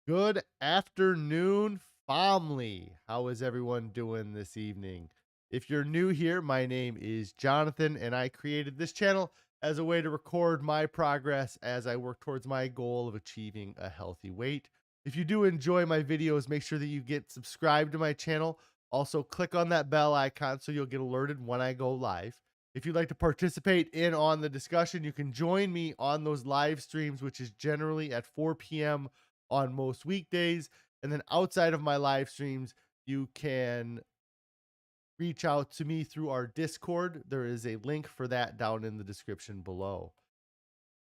Good afternoon, family. How is everyone doing this evening? If you're new here, my name is Jonathan, and I created this channel as a way to record my progress as I work towards my goal of achieving a healthy weight. If you do enjoy my videos, make sure that you get subscribed to my channel. Also, click on that bell icon so you'll get alerted when I go live. If you'd like to participate in on the discussion, you can join me on those live streams, which is generally at 4 p.m. on most weekdays. And then outside of my live streams, you can reach out to me through our Discord. There is a link for that down in the description below.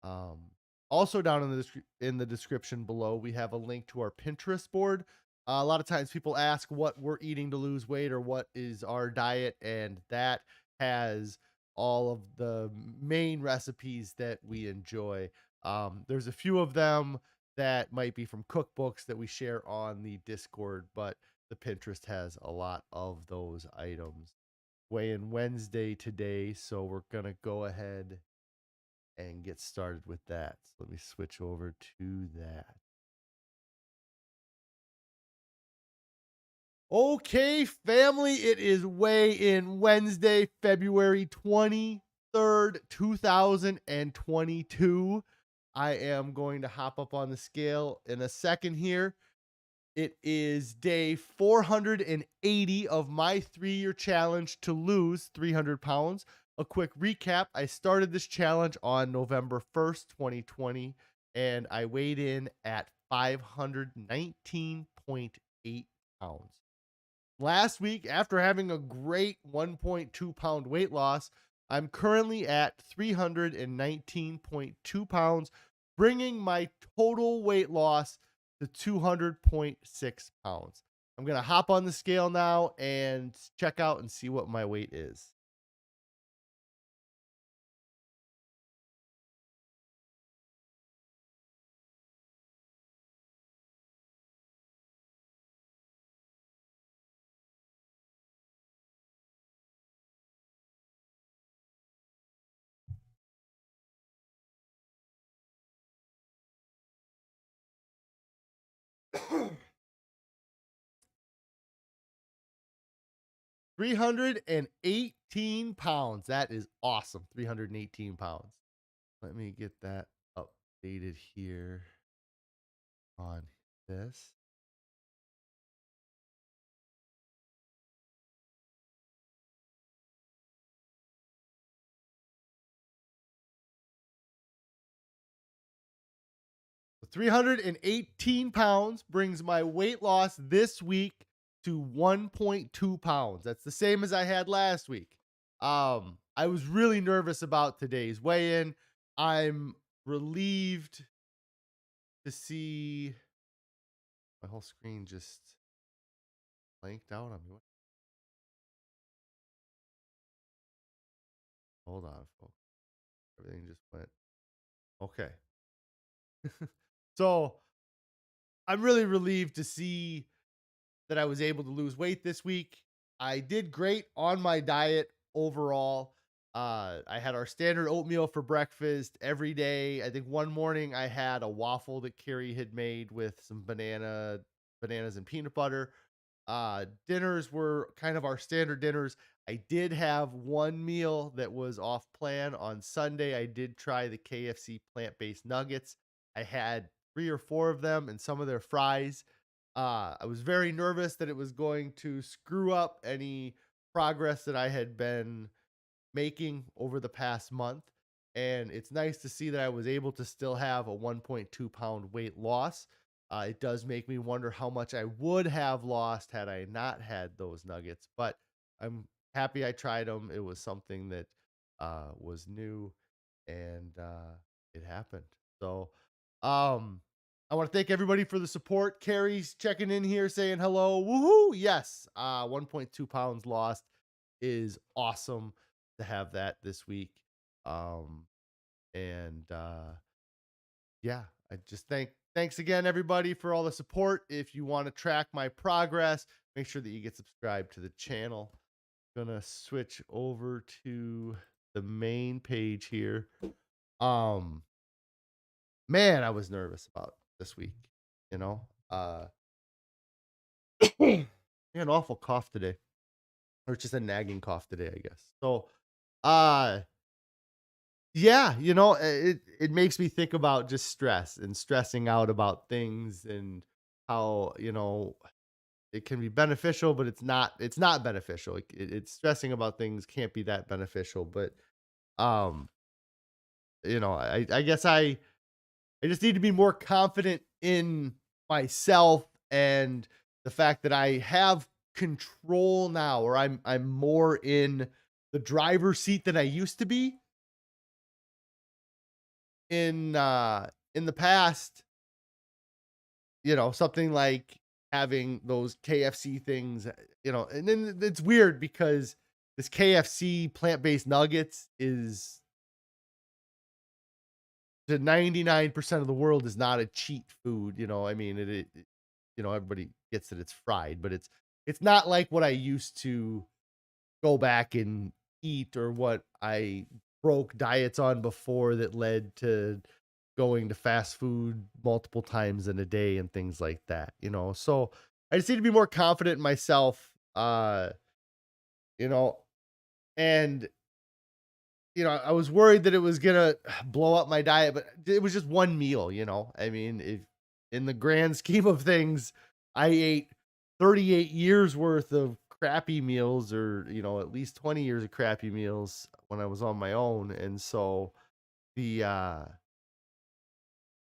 Um, Also down in the description below, we have a link to our Pinterest board. A lot of times people ask what we're eating to lose weight or what is our diet, and that has all of the main recipes that we enjoy. There's a few of them that might be from cookbooks that we share on the Discord, but the Pinterest has a lot of those items. Weigh in Wednesday today, so we're gonna go ahead and get started with that. So let me switch over to that. Okay, family, it is Weigh In Wednesday, February 23rd, 2022. I am going to hop up on the scale in a second here. It is day 480 of my 3-year challenge to lose 300 pounds. A quick recap: I started this challenge on November 1st, 2020, and I weighed in at 519.8 pounds. Last week, after having a great 1.2 pound weight loss, I'm currently at 319.2 pounds, bringing my total weight loss to 200.6 pounds. I'm going to hop on the scale now and check out and see what my weight is. 318 pounds. That is awesome. 318 pounds. Let me get that updated here on this. 318 pounds brings my weight loss this week to 1.2 pounds. That's the same as I had last week. I was really nervous about today's weigh in. I'm relieved to see my whole screen just blanked out on me. Hold on, folks. Everything just went okay. So I'm really relieved to see that I was able to lose weight this week. I did great on my diet overall. I had our standard oatmeal for breakfast every day. I think one morning I had a waffle that Carrie had made with some bananas and peanut butter. Dinners were kind of our standard dinners. I did have one meal that was off plan on Sunday. I did try the KFC plant-based nuggets. I had 3 or 4 of them and some of their fries. I was very nervous that it was going to screw up any progress that I had been making over the past month. And it's nice to see that I was able to still have a 1.2 pound weight loss. It does make me wonder how much I would have lost had I not had those nuggets, but I'm happy I tried them. It was something that was new, and it happened. So, I want to thank everybody for the support. Carrie's checking in here saying hello. Woohoo! Yes, 1.2 pounds lost is awesome to have that this week. Um, and yeah, I just thanks again everybody for all the support. If you want to track my progress, make sure that you get subscribed to the channel. Gonna switch over to the main page here. Um Man, I was nervous about this week, you know. Uh, an awful cough today, or just a nagging cough today, I guess. So, uh, yeah, it makes me think about just stress and stressing out about things and how, it can be beneficial, but it's not beneficial. It's stressing about things can't be that beneficial, but um, I guess I just need to be more confident in myself and the fact that I have control now, or I'm more in the driver's seat than I used to be. In the past, something like having those KFC things, and then it's weird because this KFC plant-based nuggets is to 99% of the world is not a cheat food, I mean, everybody gets that it's fried, but it's not like what I used to go back and eat, or what I broke diets on before that led to going to fast food multiple times in a day and things like that. So I just need to be more confident in myself, you know, and I was worried that it was gonna blow up my diet, but it was just one meal. I mean, if in the grand scheme of things, I ate 38 years worth of crappy meals, or, at least 20 years of crappy meals when I was on my own. And so the uh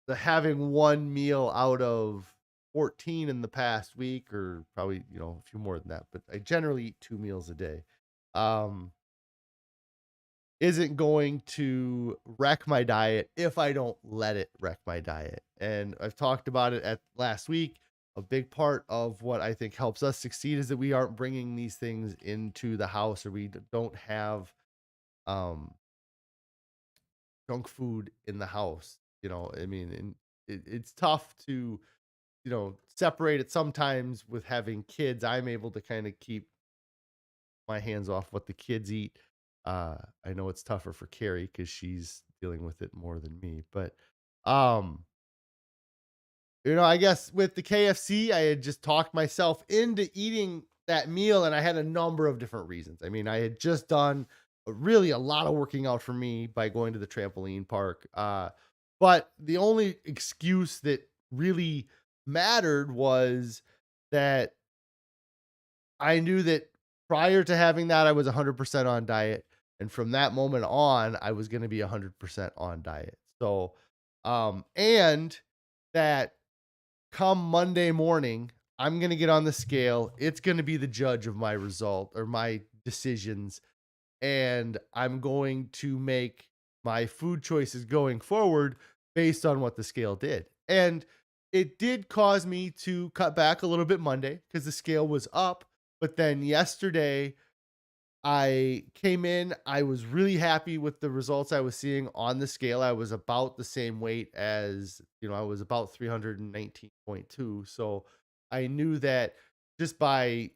the having one meal out of 14 in the past week, or probably, a few more than that, but I generally eat two meals a day. Um isn't going to wreck my diet if I don't let it wreck my diet. And I've talked about it at last week. A big part of what I think helps us succeed is that we aren't bringing these things into the house, or we don't have um junk food in the house. I mean, and it's tough to, separate it sometimes with having kids. I'm able to kind of keep my hands off what the kids eat. I know it's tougher for Carrie because she's dealing with it more than me. But, um, I guess with the KFC, I had just talked myself into eating that meal, and I had a number of different reasons. I mean, I had just done really a lot of working out for me by going to the trampoline park. But the only excuse that really mattered was that I knew that prior to having that, I was 100% on diet, and from that moment on, I was gonna be 100% on diet. So, and that come Monday morning, I'm gonna get on the scale. It's gonna be the judge of my result or my decisions, and I'm going to make my food choices going forward based on what the scale did. And it did cause me to cut back a little bit Monday because the scale was up. But then yesterday, I came in, I was really happy with the results I was seeing on the scale. I was about the same weight as, I was about 319.2. So I knew that just by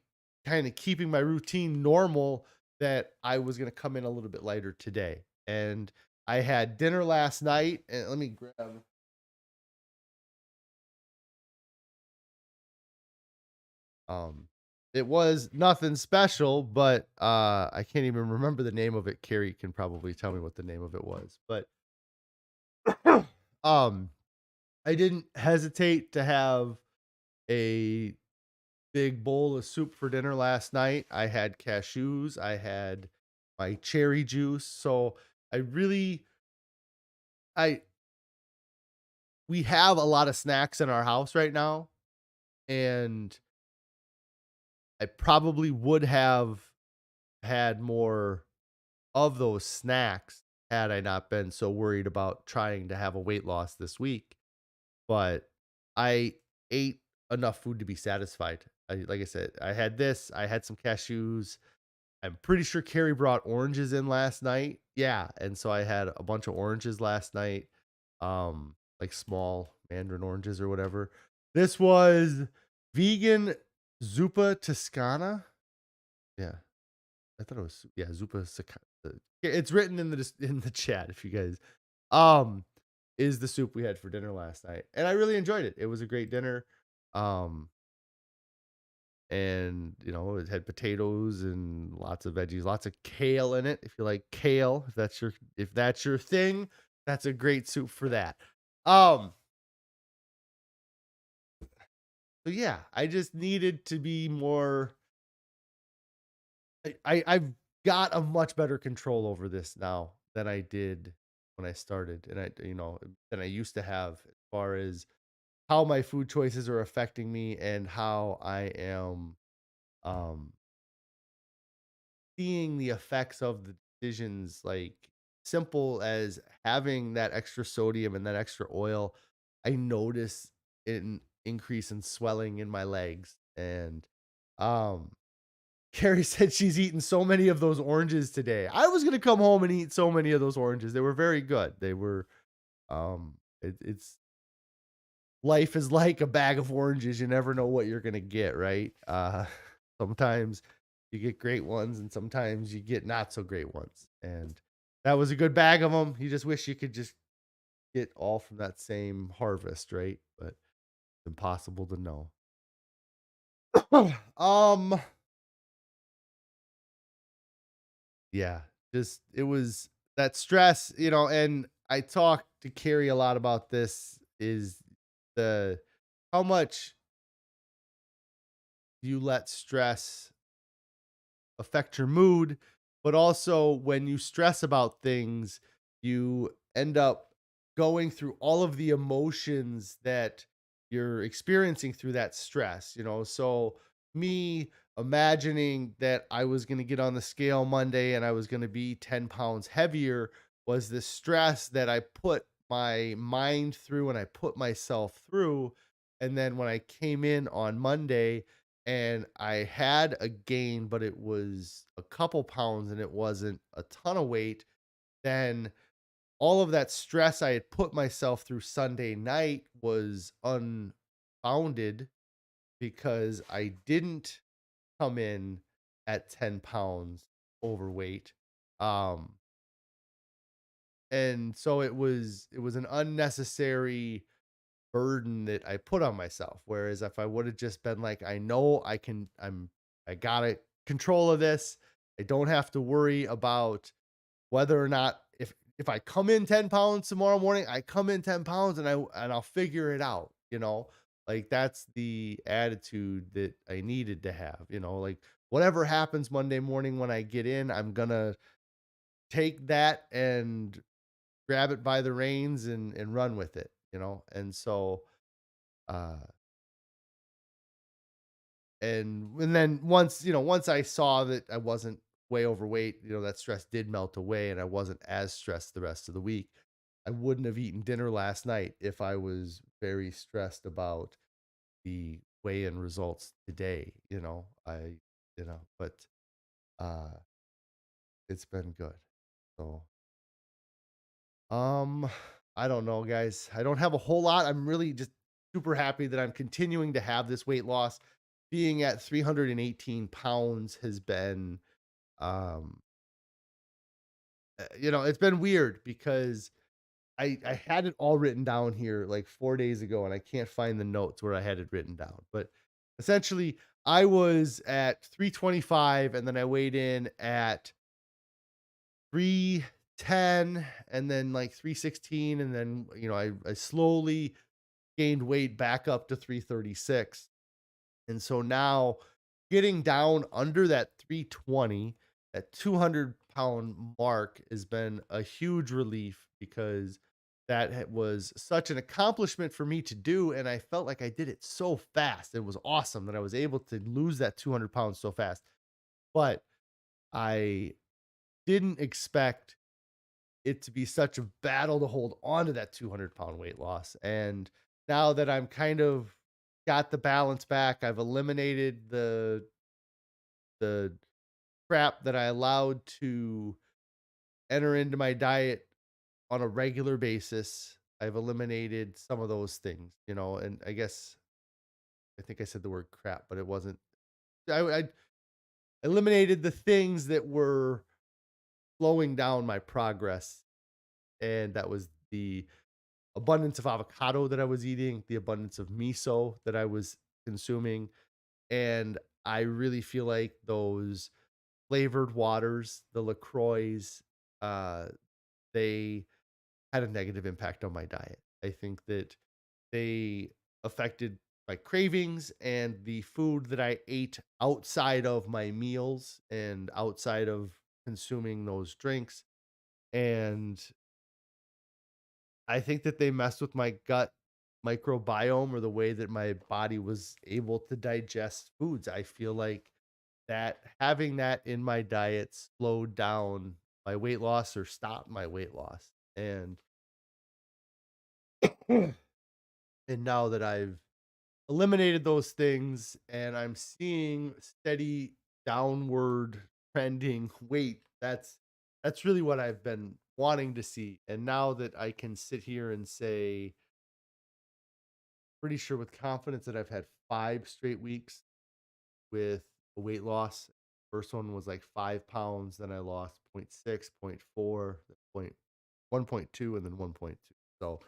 kind of keeping my routine normal, that I was going to come in a little bit lighter today. And I had dinner last night, and let me grab. Um, it was nothing special, but I can't even remember the name of it. Carrie can probably tell me what the name of it was, but um, I didn't hesitate to have a big bowl of soup for dinner last night. I had cashews, I had my cherry juice, so I really, I we have a lot of snacks in our house right now, and I probably would have had more of those snacks had I not been so worried about trying to have a weight loss this week. But I ate enough food to be satisfied. Like I said, I had this, I had some cashews. I'm pretty sure Carrie brought oranges in last night. Yeah, and so I had a bunch of oranges last night. Like small mandarin oranges or whatever. This was vegan Zuppa Toscana. Yeah, I thought it was, yeah, Zuppa. It's written in the chat if you guys um is the soup we had for dinner last night, and I really enjoyed it. It was a great dinner. Um, and it had potatoes and lots of veggies, lots of kale in it. If you like kale, if that's your thing, that's a great soup for that. Um, so yeah, I just needed to be more. I've got a much better control over this now than I did when I started, and than I used to have as far as how my food choices are affecting me and how I am um seeing the effects of the decisions, like simple as having that extra sodium and that extra oil. I notice an increase in swelling in my legs. And um Carrie said she's eaten so many of those oranges today. I was gonna come home and eat so many of those oranges. They were very good. They were it's life is like a bag of oranges. You never know what you're gonna get, right? Sometimes you get great ones, and sometimes you get not so great ones. And that was a good bag of them. You just wish you could just get all from that same harvest, right? But it's impossible to know. um, yeah, just it was that stress, and I talked to Carrie a lot about this. Is the how much you let stress affect your mood, but also when you stress about things, you end up going through all of the emotions that you're experiencing through that stress. So, me imagining that I was going to get on the scale Monday and I was going to be 10 pounds heavier was the stress that I put my mind through and I put myself through. And then when I came in on Monday, and I had a gain, but it was a couple pounds and it wasn't a ton of weight, then all of that stress I had put myself through Sunday night was unfounded because I didn't come in at 10 pounds overweight. Um, and so it was an unnecessary burden that I put on myself. Whereas if I would have just been like, I know I got it control of this. I don't have to worry about whether or not if I come in 10 pounds tomorrow morning, I come in 10 pounds and I'll figure it out. Like that's the attitude that I needed to have. Like whatever happens Monday morning when I get in, I'm gonna take that and grab it by the reins and run with it. And so uh and then once I saw that I wasn't way overweight, that stress did melt away and I wasn't as stressed the rest of the week. I wouldn't have eaten dinner last night if I was very stressed about the weigh-in results today. But uh it's been good. So um I don't know, guys. I don't have a whole lot. I'm really just super happy that I'm continuing to have this weight loss. Being at 318 pounds has been um it's been weird because I had it all written down here like 4 days ago and I can't find the notes where I had it written down. But essentially I was at 325 and then I weighed in at 310 and then like 316 and then I slowly gained weight back up to 336. And so now getting down under that 320, that 200-pound mark has been a huge relief because was such an accomplishment for me to do. And I felt like I did it so fast. It was awesome that I was able to lose that 200 pounds so fast. But I didn't expect it to be such a battle to hold on to that 200-pound weight loss. And now that I'm kind of got the balance back, I've eliminated the crap that I allowed to enter into my diet on a regular basis. I've eliminated some of those things, and I think I said the word crap, but it wasn't. I eliminated the things that were slowing down my progress, and that was the abundance of avocado that I was eating, the abundance of miso that I was consuming, and I really feel like those flavored waters, the LaCroix, uh, they had a negative impact on my diet. I think that they affected my cravings and the food that I ate outside of my meals and outside of consuming those drinks. And I think that they messed with my gut microbiome or the way that my body was able to digest foods. I feel like that having that in my diet slowed down my weight loss or stopped my weight loss. And now that I've eliminated those things and I'm seeing steady downward trending weight, that's really what I've been wanting to see. And now that I can sit here and say pretty sure with confidence that I've had 5 straight weeks with a weight loss. First one was like 5 pounds, then I lost point 0.6, point 0.4, then point 1.2, and then 1.2. So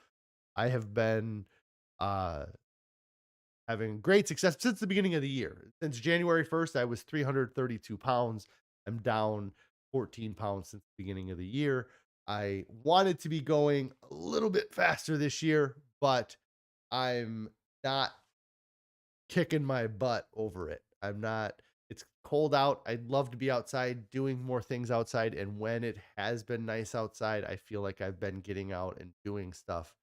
I have been uh having great success since the beginning of the year. Since January 1st, I was 332 pounds. I'm down 14 pounds since the beginning of the year. I wanted to be going a little bit faster this year, but I'm not kicking my butt over it. I'm not. It's cold out. I'd love to be outside doing more things outside. And when it has been nice outside, I feel like I've been getting out and doing stuff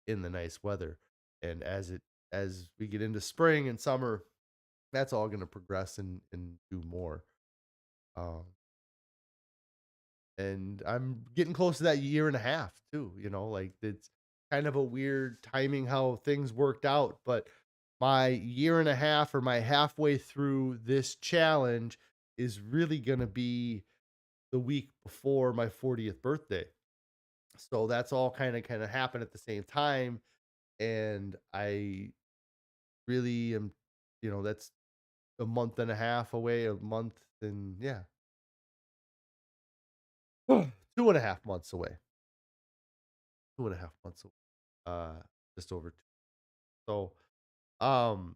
in the nice weather. And as we get into spring and summer, that's all going to progress and do more. Um, and I'm getting close to that year and a half too. Like it's kind of a weird timing how things worked out, but my year and a half or my halfway through this challenge is really going to be the week before my 40th birthday. So that's all kind of happened at the same time, and I really am, that's a month and a half away, a month and yeah, 2.5 months away, 2.5 months away, just over two. So, um,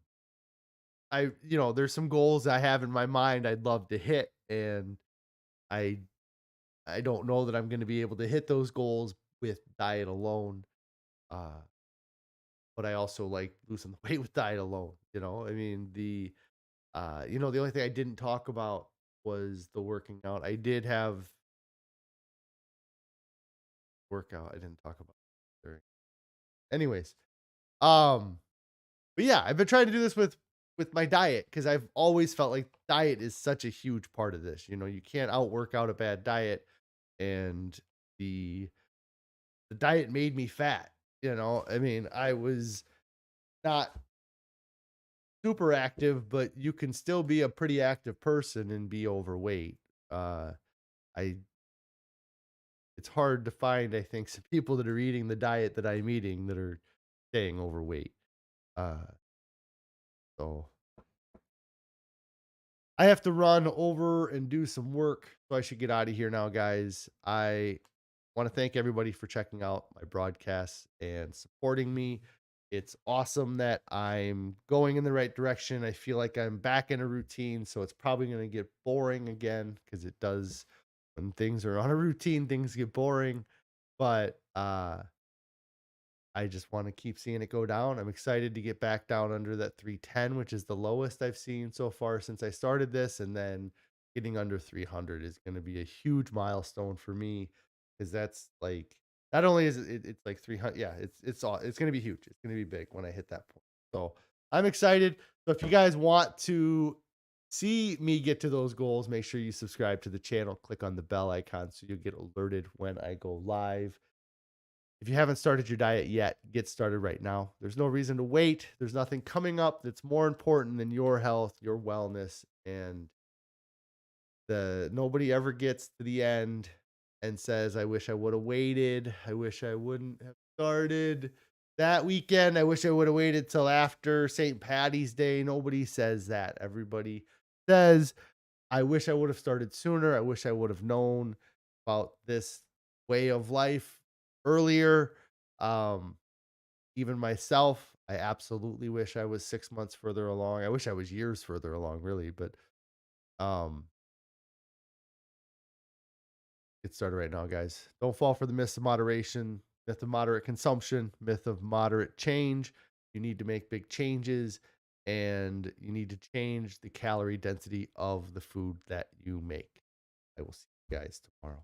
there's some goals I have in my mind I'd love to hit, and I I don't know that I'm going to be able to hit those goals with diet alone. Uh, but I also like losing the weight with diet alone. I mean, the only thing I didn't talk about was the working out. I did have workout. I didn't talk about during. Anyways, um, but yeah, I've been trying to do this with my diet because I've always felt like diet is such a huge part of this. You can't outwork out a bad diet, and the diet made me fat. I mean, I was not super active, but you can still be a pretty active person and be overweight. I It's hard to find, I think, some people that are eating the diet that I'm eating that are staying overweight. Uh, so I have to run over and do some work, so I should get out of here now, guys. I want to thank everybody for checking out my broadcasts and supporting me. It's awesome that I'm going in the right direction. I feel like I'm back in a routine, so it's probably going to get boring again because it does when things are on a routine, things get boring. But I just want to keep seeing it go down. I'm excited to get back down under that 310, which is the lowest I've seen so far since I started this. And then getting under 300 is going to be a huge milestone for me because that's like, not only is it's like 300, yeah, it's going to be huge. It's going to be big when I hit that point. So I'm excited. So if you guys want to see me get to those goals, make sure you subscribe to the channel, click on the bell icon so you'll get alerted when I go live. If you haven't started your diet yet, get started right now. There's no reason to wait. There's nothing coming up that's more important than your health, your wellness, and the nobody ever gets to the end and says, I wish I would have waited. I wish I wouldn't have started that weekend. I wish I would have waited till after St. Patty's Day. Nobody says that. Everybody says, I wish I would have started sooner. I wish I would have known about this way of life earlier. Um, Even myself, I absolutely wish I was 6 months further along. I wish I was years further along, really, but, um, get started right now, guys. Don't fall for the myths of moderation, myth of moderate consumption, myth of moderate change. You need to make big changes, and you need to change the calorie density of the food that you make. I will see you guys tomorrow.